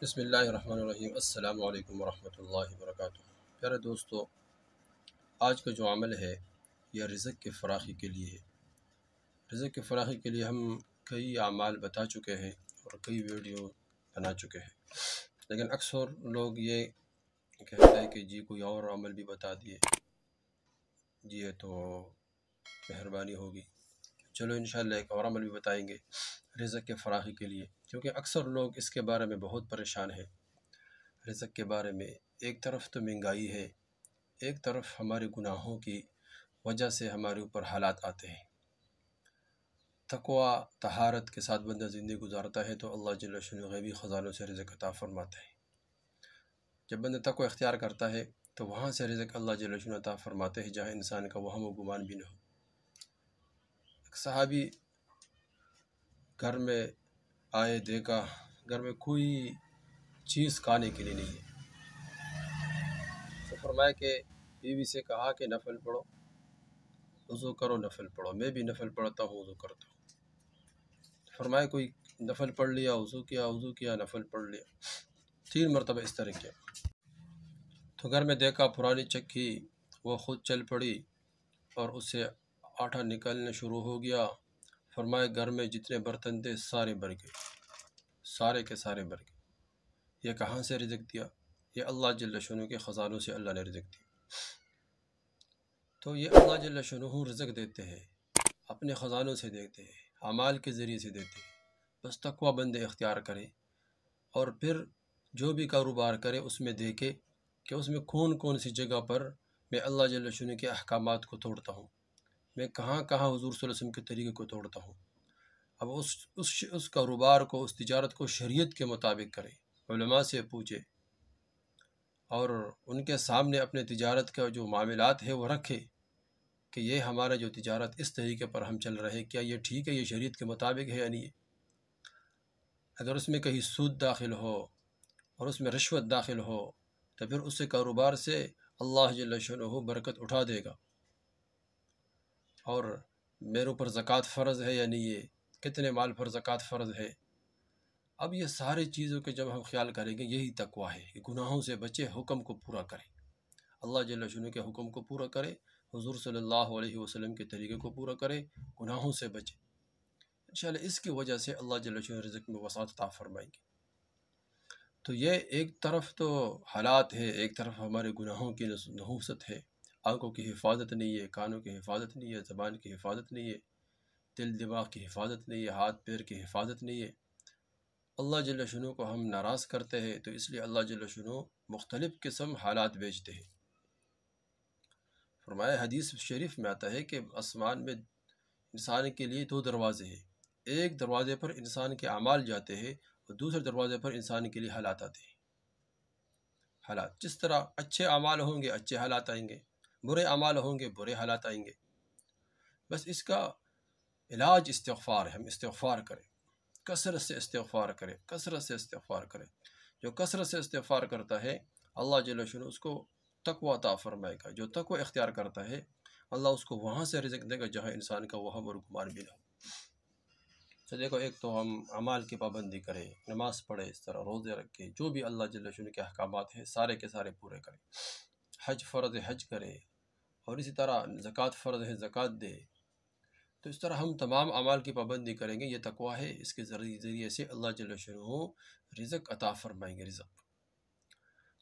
بسم اللہ الرحمن الرحیم۔ السلام علیکم ورحمۃ اللہ وبرکاتہ۔ پیارے دوستو، آج کا جو عمل ہے یہ رزق کی فراخی کے لیے ہے۔ رزق کی فراخی کے لیے ہم کئی اعمال بتا چکے ہیں اور کئی ویڈیو بنا چکے ہیں، لیکن اکثر لوگ یہ کہتے ہیں کہ جی کوئی اور عمل بھی بتا دیے، جی یہ تو مہربانی ہوگی۔ چلو انشاءاللہ ایک اور عمل بھی بتائیں گے رزق کے فراخی کے لیے، کیونکہ اکثر لوگ اس کے بارے میں بہت پریشان ہیں۔ رزق کے بارے میں ایک طرف تو مہنگائی ہے، ایک طرف ہمارے گناہوں کی وجہ سے ہمارے اوپر حالات آتے ہیں۔ تقوی طہارت کے ساتھ بندہ زندگی گزارتا ہے تو اللہ جل شانہ غیبی خزانوں سے رزق عطا فرماتا ہے۔ جب بندہ تقوی اختیار کرتا ہے تو وہاں سے رزق اللہ جل شانہ عطا فرماتے ہیں جہاں انسان کا وہم و گمان بھی نہ ہو۔ ایک صحابی گھر میں آئے، دیکھا گھر میں کوئی چیز کھانے کے لیے نہیں ہے، تو فرمایا کہ بیوی سے کہا کہ نفل پڑھو، وضو کرو، نفل پڑھو۔ میں بھی نفل پڑھتا ہوں، وضو کرتا ہوں۔ فرمایا کوئی نفل پڑھ لیا، وضو کیا، نفل پڑھ لیا، 3 مرتبہ اس طرح کیا۔ تو گھر میں دیکھا پرانی چکی، وہ خود چل پڑی اور اس سے آٹا نکلنا شروع ہو گیا۔ فرمایا گھر میں جتنے برتن تھے سارے بھر گئے، سارے کے سارے بھر گئے۔ یہ کہاں سے رزق دیا؟ یہ اللہ جل شانہ کے خزانوں سے اللہ نے رزق دیا۔ تو یہ اللہ جل شانہ رزق دیتے ہیں، اپنے خزانوں سے دیتے ہیں، اعمال کے ذریعے سے دیتے ہیں۔ بس تقوی بندے اختیار کرے اور پھر جو بھی کاروبار کرے اس میں دیکھے کہ اس میں کون کون سی جگہ پر میں اللہ جل شانہ کے احکامات کو توڑتا ہوں، میں کہاں کہاں حضور صلی اللہ علیہ وسلم کے طریقے کو توڑتا ہوں۔ اب اس کاروبار کو، اس تجارت کو شریعت کے مطابق کرے، علماء سے پوچھے اور ان کے سامنے اپنے تجارت کا جو معاملات ہے وہ رکھے کہ یہ ہمارا جو تجارت اس طریقے پر ہم چل رہے ہیں، کیا یہ ٹھیک ہے، یہ شریعت کے مطابق ہے یا نہیں ہے۔ اگر اس میں کہیں سود داخل ہو اور اس میں رشوت داخل ہو تو پھر اس سے کاروبار سے اللہ جل شانہ برکت اٹھا دے گا۔ اور میرے اوپر زکوٰۃ فرض ہے یا نہیں ہے، کتنے مال پر زکوٰۃ فرض ہے۔ اب یہ ساری چیزوں کے جب ہم خیال کریں گے، یہی تقویٰ ہے کہ گناہوں سے بچے، حکم کو پورا کرے، اللہ جل شانہ کے حکم کو پورا کرے، حضور صلی اللہ علیہ وسلم کے طریقے کو پورا کرے، گناہوں سے بچے۔ انشاءاللہ اس کی وجہ سے اللہ جل شانہ رزق میں وسعت عطا فرمائیں گے۔ تو یہ ایک طرف تو حالات ہے، ایک طرف ہمارے گناہوں کی نحوست ہے، آنکھوں کی حفاظت نہیں ہے، کانوں کی حفاظت نہیں ہے، زبان کی حفاظت نہیں ہے، دل دماغ کی حفاظت نہیں ہے، ہاتھ پیر کی حفاظت نہیں ہے۔ اللہ جل شانہ کو ہم ناراض کرتے ہیں تو اس لیے اللہ جل شانہ مختلف قسم حالات بھیجتے ہیں۔ فرمایا حدیث شریف میں آتا ہے کہ آسمان میں انسان کے لیے 2 دروازے ہیں، ایک دروازے پر انسان کے اعمال جاتے ہیں اور دوسرے دروازے پر انسان کے لیے حالات آتے ہیں۔ حالات جس طرح اچھے اعمال ہوں گے اچھے حالات آئیں گے، برے اعمال ہوں گے برے حالات آئیں گے۔ بس اس کا علاج استغفار ہے، ہم استغفار کریں، کثرت سے استغفار کریں، کثرت سے استغفار کریں۔ جو کثرت سے استغفار کرتا ہے اللہ جل شانہ اس کو تقوی عطا فرمائے گا۔ جو تقوی اختیار کرتا ہے اللہ اس کو وہاں سے رزق دے گا جہاں انسان کا وہم اور گمان بھی نہ ہو۔ تو دیکھو، ایک تو ہم اعمال کی پابندی کریں، نماز پڑھے، اس طرح روزے رکھے، جو بھی اللہ جل شانہ کے احکامات ہیں سارے کے سارے پورے کریں۔ حج فرض ہے، حج کرے، اور اسی طرح زکوٰۃ فرض ہے، زکوٰۃ دے۔ تو اس طرح ہم تمام اعمال کی پابندی کریں گے، یہ تقویٰ ہے، اس کے ذریعے سے اللہ جل شانہ رزق عطا فرمائیں گے، رزق۔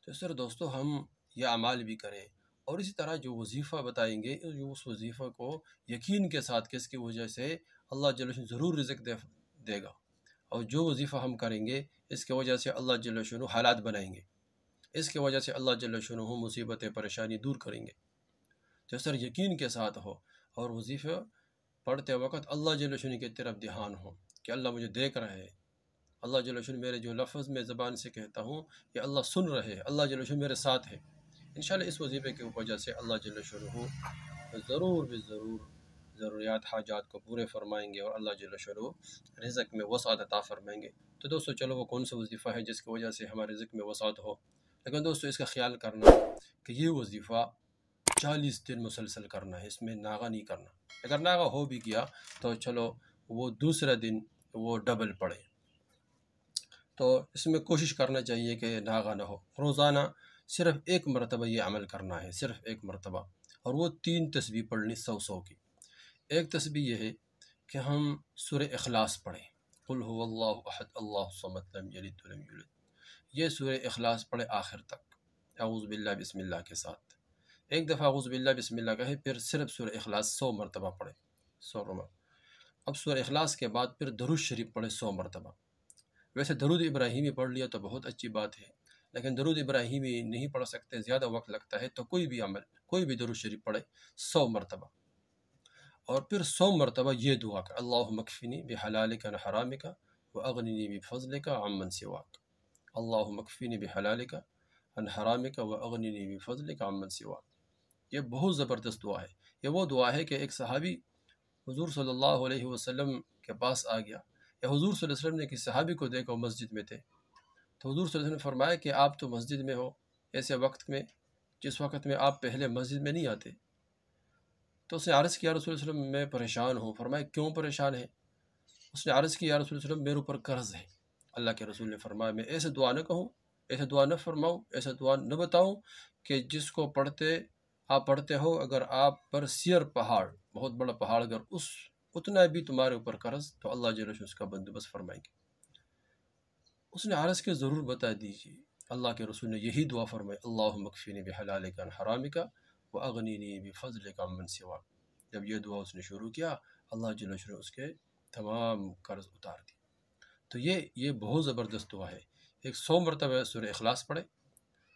تو اس طرح دوستو ہم یہ اعمال بھی کریں، اور اسی طرح جو وظیفہ بتائیں گے اس وظیفہ کو یقین کے ساتھ کہ اس کی وجہ سے اللہ جل شانہ ضرور رزق دے گا، اور جو وظیفہ ہم کریں گے اس کی وجہ سے اللہ جل شانہ حالات بنائیں گے، اس کی وجہ سے اللہ جل شانہ مصیبتیں پریشانی دور کریں گے۔ تو اس طرح یقین کے ساتھ ہو اور وظیفہ پڑھتے وقت اللہ جل شانہ کی طرف دھیان ہو کہ اللہ مجھے دیکھ رہا ہے، اللہ جل شانہ میرے جو لفظ میں زبان سے کہتا ہوں کہ اللہ سن رہے، اللہ جل شانہ میرے ساتھ ہے۔ انشاءاللہ اس وظیفے کی وجہ سے اللہ جل شانہ ضرور ضروریات حاجات کو پورے فرمائیں گے اور اللہ جل شانہ رزق میں وسعت عطا فرمائیں گے۔ تو دوستو چلو وہ کون سا وظیفہ ہے جس کی وجہ سے ہمارے رزق میں وسعت ہو، لیکن دوستو اس کا خیال کرنا کہ یہ وظیفہ 40 دن مسلسل کرنا ہے، اس میں ناغہ نہیں کرنا۔ اگر ناغہ ہو بھی گیا تو چلو وہ دوسرا دن وہ ڈبل پڑے، تو اس میں کوشش کرنا چاہیے کہ ناغہ نہ ہو، روزانہ صرف ایک مرتبہ یہ عمل کرنا ہے، صرف ایک مرتبہ، اور وہ 3 تسبیح پڑھنی 100 کی۔ ایک تسبیح یہ ہے کہ ہم سورہ اخلاص پڑھیں، قل هو اللہ احد اللہ الصمد لم یلد ولم یولد، یہ سورہ اخلاص پڑھے آخر تک اعوذ باللہ بسم اللہ کے ساتھ۔ ایک دفعہ اعوذ باللہ بسم اللہ کہے، پھر صرف سورہ اخلاص 100 مرتبہ پڑھے، 100 مرتبہ۔ اب سورہ اخلاص کے بعد پھر درود شریف پڑھے 100 مرتبہ۔ ویسے درود ابراہیمی پڑھ لیا تو بہت اچھی بات ہے، لیکن درود ابراہیمی نہیں پڑھ سکتے، زیادہ وقت لگتا ہے، تو کوئی بھی عمل، کوئی بھی درود شریف پڑھے 100 مرتبہ، اور پھر 100 مرتبہ یہ دعا کہ اللہم اکفنی بحلالک عن حرامک واغننی بفضلک عمن سواک، اللہم اکفنی بحلالک عن حرامک واغننی بفضلک عمن سواک۔ یہ بہت زبردست دعا ہے۔ یہ وہ دعا ہے کہ ایک صحابی حضور صلی اللہ علیہ وسلم کے پاس آ گیا، یا حضور صلی اللہ علیہ وسلم نے کسی صحابی کو دیکھا مسجد میں تھے، تو حضور صلی اللہ علیہ وسلم نے فرمایا کہ آپ تو مسجد میں ہو ایسے وقت میں جس وقت میں آپ پہلے مسجد میں نہیں آتے۔ تو اس نے عرض کیا رسول اللہ علیہ وسلم میں پریشان ہوں۔ فرمایا کیوں پریشان ہے؟ اس نے عرض کیا رسول اللہ علیہ وسلم میرے اوپر قرض ہے۔ اللہ کے رسول نے فرمایا میں ایسے دعا نہ کہوں، ایسے دعا نہ فرماؤں، ایسے دعا نہ بتاؤں کہ جس کو آپ پڑھتے ہو، اگر آپ پر سیر پہاڑ، بہت بڑا پہاڑ، اگر اتنا بھی تمہارے اوپر قرض، تو اللہ جل وعلا اس کا بندوبست فرمائیں گے۔ اس نے عرض کے ضرور بتا دیجیے۔ اللہ کے رسول نے یہی دعا فرمائی، اللہم اکفنی بحلالک عن حرامک واغننی بفضلک عمن سواک۔ جب یہ دعا اس نے شروع کیا، اللہ جل وعلا اس کے تمام قرض اتار دی۔ تو یہ بہت زبردست دعا ہے۔ ایک 100 مرتبہ سورہ اخلاص پڑھے،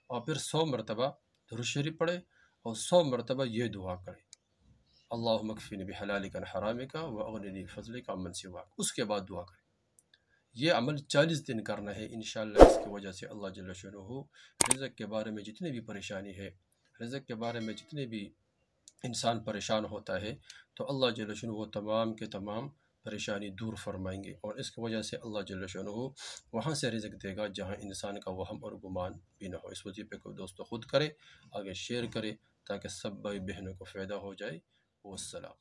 اور پھر 100 مرتبہ درود شریف پڑھے، اور 100 مرتبہ یہ دعا کرے، اللہم اکفنی بحلالک عن حرامک واغننی بفضلک عمن سواک۔ اس کے بعد دعا کرے۔ یہ عمل 40 دن کرنا ہے انشاءاللہ۔ اس کی وجہ سے اللہ جل شانہ رزق کے بارے میں جتنے بھی پریشانی ہے، رزق کے بارے میں جتنے بھی انسان پریشان ہوتا ہے، تو اللہ جل شانہ وہ تمام کے تمام پریشانی دور فرمائیں گے، اور اس کی وجہ سے اللہ جل شانہ وہاں سے رزق دے گا جہاں انسان کا وہم اور گمان بھی نہ ہو۔ اس وظیفے کو دوستو خود کرے، آگے شیئر کرے، تاکہ سب بھائی بہنوں کو فائدہ ہو جائے۔ والسلام۔